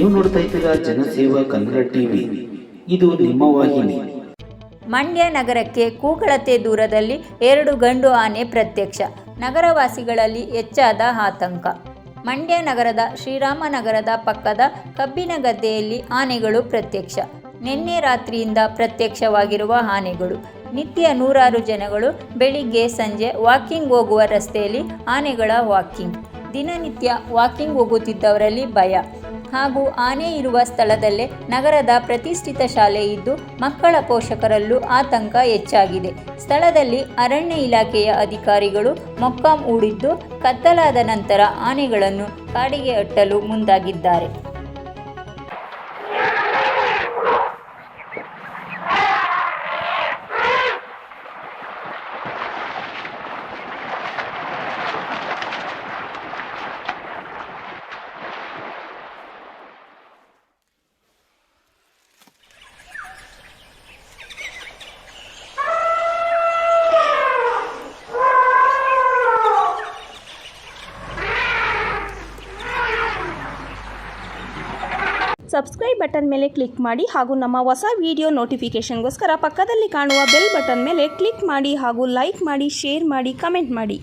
ನೀವು ನೋಡ್ತಾ ಇದ್ದೀರಾ ಜನಸೇವಾ ಕನ್ನಡ ಟಿವಿ, ಇದು ನಿಮ್ಮ ವಾಹಿನಿ. ಮಂಡ್ಯ ನಗರಕ್ಕೆ ಕೂಗಳತೆ ದೂರದಲ್ಲಿ 2 ಗಂಡು ಆನೆ ಪ್ರತ್ಯಕ್ಷ. ನಗರವಾಸಿಗಳಲ್ಲಿ ಹೆಚ್ಚಾದ ಆತಂಕ. ಮಂಡ್ಯ ನಗರದ ಶ್ರೀರಾಮನಗರದ ಪಕ್ಕದ ಕಬ್ಬಿನ ಗದ್ದೆಯಲ್ಲಿ ಆನೆಗಳು ಪ್ರತ್ಯಕ್ಷ. ನಿನ್ನೆ ರಾತ್ರಿಯಿಂದ ಪ್ರತ್ಯಕ್ಷವಾಗಿರುವ ಆನೆಗಳು. ನಿತ್ಯ ನೂರಾರು ಜನಗಳು ಬೆಳಿಗ್ಗೆ ಸಂಜೆ ವಾಕಿಂಗ್ ಹೋಗುವ ರಸ್ತೆಯಲ್ಲಿ ಆನೆಗಳ ವಾಕಿಂಗ್. ದಿನನಿತ್ಯ ವಾಕಿಂಗ್ ಹೋಗುತ್ತಿದ್ದವರಲ್ಲಿ ಭಯ. ಹಾಗೂ ಆನೆ ಇರುವ ಸ್ಥಳದಲ್ಲೇ ನಗರದ ಪ್ರತಿಷ್ಠಿತ ಶಾಲೆ ಇದ್ದು ಮಕ್ಕಳ ಪೋಷಕರಲ್ಲೂ ಆತಂಕ ಹೆಚ್ಚಾಗಿದೆ. ಸ್ಥಳದಲ್ಲಿ ಅರಣ್ಯ ಇಲಾಖೆಯ ಅಧಿಕಾರಿಗಳು ಮೊಕ್ಕಾಂ ಹೂಡಿದ್ದು ಕತ್ತಲಾದ ನಂತರ ಆನೆಗಳನ್ನು ಕಾಡಿಗೆ ಅಟ್ಟಲು ಮುಂದಾಗಿದ್ದಾರೆ. ಸಬ್ಸ್ಕ್ರೈಬ್ ಬಟನ್ ಮೇಲೆ ಕ್ಲಿಕ್ ಮಾಡಿ ಹಾಗೂ ನಮ್ಮ ಹೊಸ ವಿಡಿಯೋ ನೋಟಿಫಿಕೇಷನ್ಗೋಸ್ಕರ ಪಕ್ಕದಲ್ಲಿ ಕಾಣುವ ಬೆಲ್ ಬಟನ್ ಮೇಲೆ ಕ್ಲಿಕ್ ಮಾಡಿ ಹಾಗೂ ಲೈಕ್ ಮಾಡಿ, ಶೇರ್ ಮಾಡಿ, ಕಮೆಂಟ್ ಮಾಡಿ.